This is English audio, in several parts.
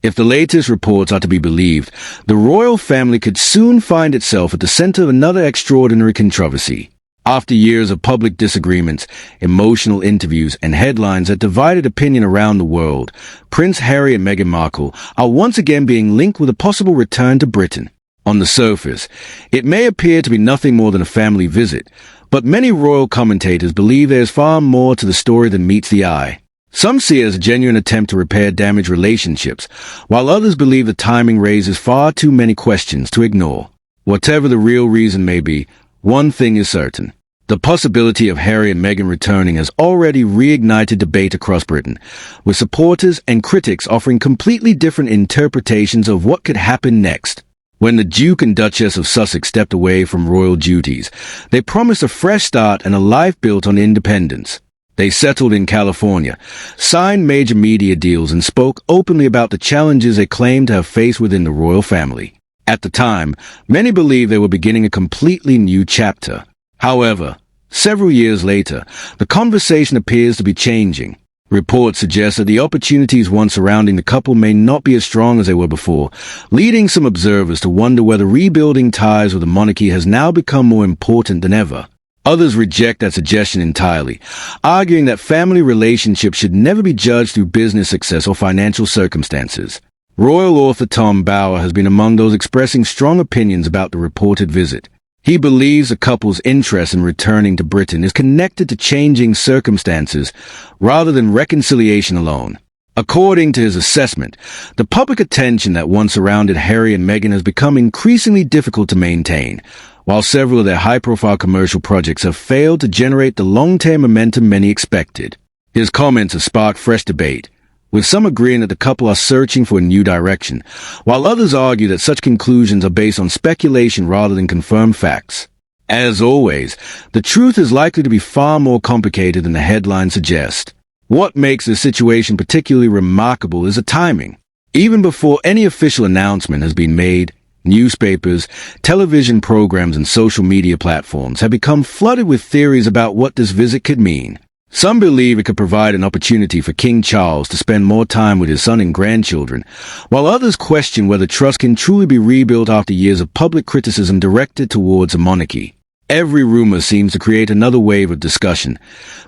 If the latest reports are to be believed, the royal family could soon find itself at the center of another extraordinary controversy. After years of public disagreements, emotional interviews, and headlines that divided opinion around the world, Prince Harry and Meghan Markle are once again being linked with a possible return to Britain. On the surface, it may appear to be nothing more than a family visit, but many royal commentators believe there is far more to the story than meets the eye. Some see it as a genuine attempt to repair damaged relationships, while others believe the timing raises far too many questions to ignore. Whatever the real reason may be, one thing is certain. The possibility of Harry and Meghan returning has already reignited debate across Britain, with supporters and critics offering completely different interpretations of what could happen next. When the Duke and Duchess of Sussex stepped away from royal duties, they promised a fresh start and a life built on independence. They settled in California, signed major media deals, and spoke openly about the challenges they claimed to have faced within the royal family. At the time, many believed they were beginning a completely new chapter. However, several years later, the conversation appears to be changing. Reports suggest that the opportunities once surrounding the couple may not be as strong as they were before, leading some observers to wonder whether rebuilding ties with the monarchy has now become more important than ever. Others reject that suggestion entirely, arguing that family relationships should never be judged through business success or financial circumstances. Royal author Tom Bower has been among those expressing strong opinions about the reported visit. He believes the couple's interest in returning to Britain is connected to changing circumstances rather than reconciliation alone. According to his assessment, the public attention that once surrounded Harry and Meghan has become increasingly difficult to maintain, while several of their high-profile commercial projects have failed to generate the long-term momentum many expected. His comments have sparked fresh debate, with some agreeing that the couple are searching for a new direction, while others argue that such conclusions are based on speculation rather than confirmed facts. As always, the truth is likely to be far more complicated than the headlines suggest. What makes this situation particularly remarkable is the timing. Even before any official announcement has been made, newspapers, television programs, and social media platforms have become flooded with theories about what this visit could mean. Some believe it could provide an opportunity for King Charles to spend more time with his son and grandchildren, while others question whether trust can truly be rebuilt after years of public criticism directed towards a monarchy. Every rumor seems to create another wave of discussion,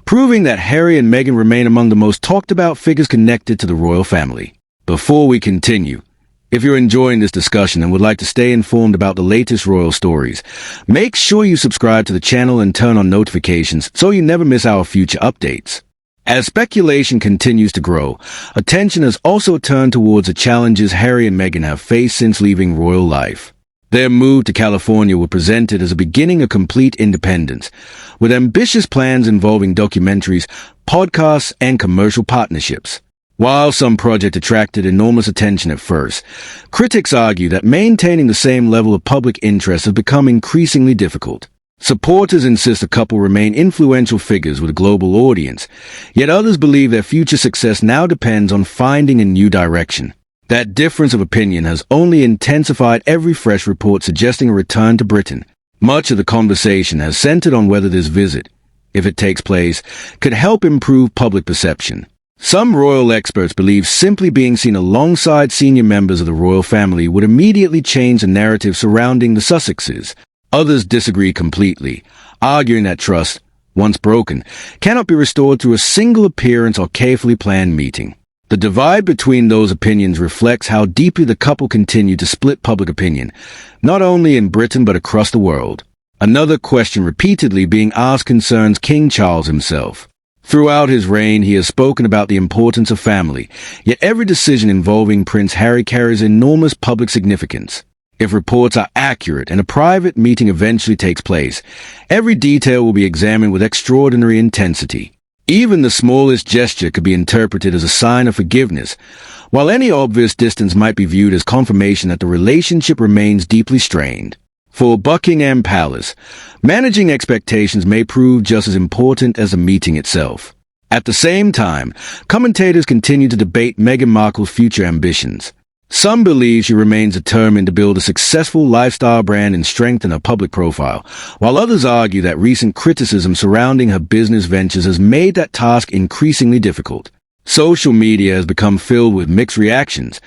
proving that Harry and Meghan remain among the most talked about figures connected to the royal family. Before we continue, if you're enjoying this discussion and would like to stay informed about the latest royal stories, make sure you subscribe to the channel and turn on notifications so you never miss our future updates. As speculation continues to grow, attention has also turned towards the challenges Harry and Meghan have faced since leaving royal life. Their move to California was presented as a beginning of complete independence, with ambitious plans involving documentaries, podcasts, and commercial partnerships. While some projects attracted enormous attention at first, critics argue that maintaining the same level of public interest has become increasingly difficult. Supporters insist the couple remain influential figures with a global audience, yet others believe their future success now depends on finding a new direction. That difference of opinion has only intensified every fresh report suggesting a return to Britain. Much of the conversation has centered on whether this visit, if it takes place, could help improve public perception. Some royal experts believe simply being seen alongside senior members of the royal family would immediately change the narrative surrounding the Sussexes. Others disagree completely, arguing that trust, once broken, cannot be restored through a single appearance or carefully planned meeting. The divide between those opinions reflects how deeply the couple continue to split public opinion, not only in Britain but across the world. Another question repeatedly being asked concerns King Charles himself. Throughout his reign, he has spoken about the importance of family, yet every decision involving Prince Harry carries enormous public significance. If reports are accurate and a private meeting eventually takes place, every detail will be examined with extraordinary intensity. Even the smallest gesture could be interpreted as a sign of forgiveness, while any obvious distance might be viewed as confirmation that the relationship remains deeply strained. For Buckingham Palace, managing expectations may prove just as important as the meeting itself. At the same time, commentators continue to debate Meghan Markle's future ambitions. Some believe she remains determined to build a successful lifestyle brand and strengthen her public profile, while others argue that recent criticism surrounding her business ventures has made that task increasingly difficult. Social media has become filled with mixed reactions,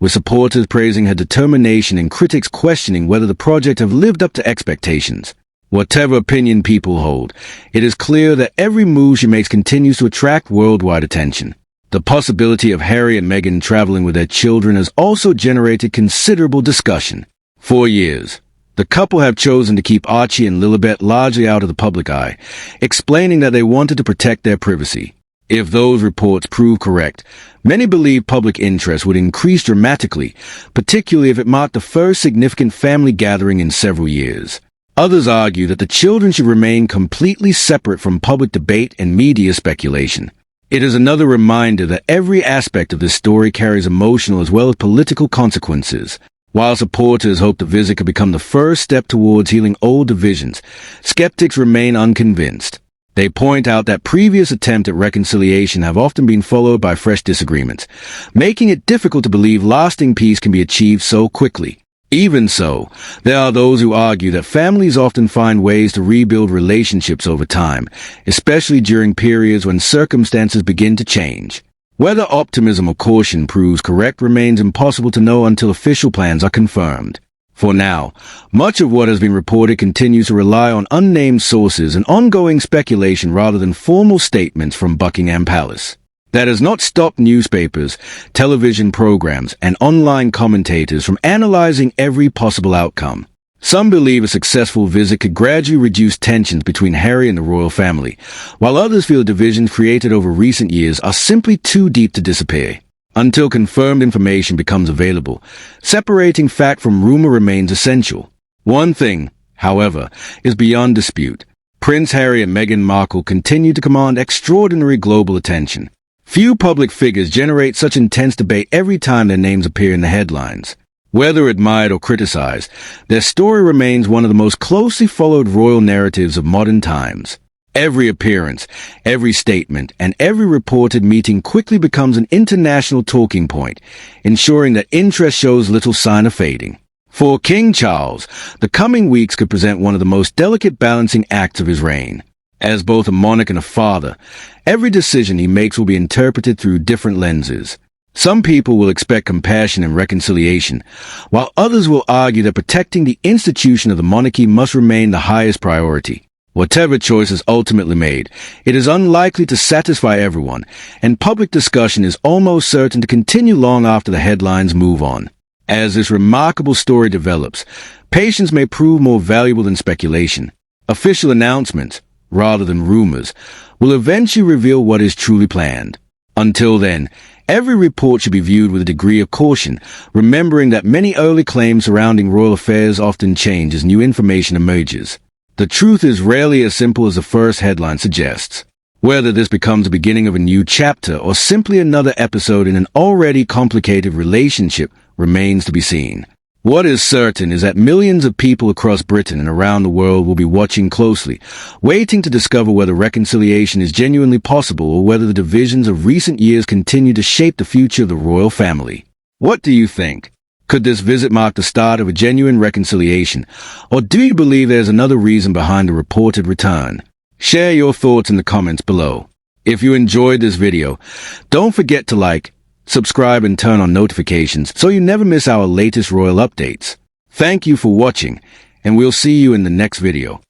with supporters praising her determination and critics questioning whether the project have lived up to expectations. Whatever opinion people hold, it is clear that every move she makes continues to attract worldwide attention. The possibility of Harry and Meghan traveling with their children has also generated considerable discussion. For years, the couple have chosen to keep Archie and Lilibet largely out of the public eye, explaining that they wanted to protect their privacy. If those reports prove correct, many believe public interest would increase dramatically, particularly if it marked the first significant family gathering in several years. Others argue that the children should remain completely separate from public debate and media speculation. It is another reminder that every aspect of this story carries emotional as well as political consequences. While supporters hope the visit could become the first step towards healing old divisions, skeptics remain unconvinced. They point out that previous attempts at reconciliation have often been followed by fresh disagreements, making it difficult to believe lasting peace can be achieved so quickly. Even so, there are those who argue that families often find ways to rebuild relationships over time, especially during periods when circumstances begin to change. Whether optimism or caution proves correct remains impossible to know until official plans are confirmed. For now, much of what has been reported continues to rely on unnamed sources and ongoing speculation rather than formal statements from Buckingham Palace. That has not stopped newspapers, television programs, and online commentators from analyzing every possible outcome. Some believe a successful visit could gradually reduce tensions between Harry and the royal family, while others feel divisions created over recent years are simply too deep to disappear. Until confirmed information becomes available, separating fact from rumor remains essential. One thing, however, is beyond dispute. Prince Harry and Meghan Markle continue to command extraordinary global attention. Few public figures generate such intense debate every time their names appear in the headlines. Whether admired or criticized, their story remains one of the most closely followed royal narratives of modern times. Every appearance, every statement, and every reported meeting quickly becomes an international talking point, ensuring that interest shows little sign of fading. For King Charles, the coming weeks could present one of the most delicate balancing acts of his reign. As both a monarch and a father, every decision he makes will be interpreted through different lenses. Some people will expect compassion and reconciliation, while others will argue that protecting the institution of the monarchy must remain the highest priority. Whatever choice is ultimately made, it is unlikely to satisfy everyone, and public discussion is almost certain to continue long after the headlines move on. As this remarkable story develops, patience may prove more valuable than speculation. Official announcements, rather than rumors, will eventually reveal what is truly planned. Until then, every report should be viewed with a degree of caution, remembering that many early claims surrounding royal affairs often change as new information emerges. The truth is rarely as simple as the first headline suggests. Whether this becomes the beginning of a new chapter or simply another episode in an already complicated relationship remains to be seen. What is certain is that millions of people across Britain and around the world will be watching closely, waiting to discover whether reconciliation is genuinely possible or whether the divisions of recent years continue to shape the future of the royal family. What do you think? Could this visit mark the start of a genuine reconciliation, or do you believe there's another reason behind the reported return? Share your thoughts in the comments below. If you enjoyed this video, don't forget to like, subscribe and turn on notifications so you never miss our latest royal updates. Thank you for watching, and we'll see you in the next video.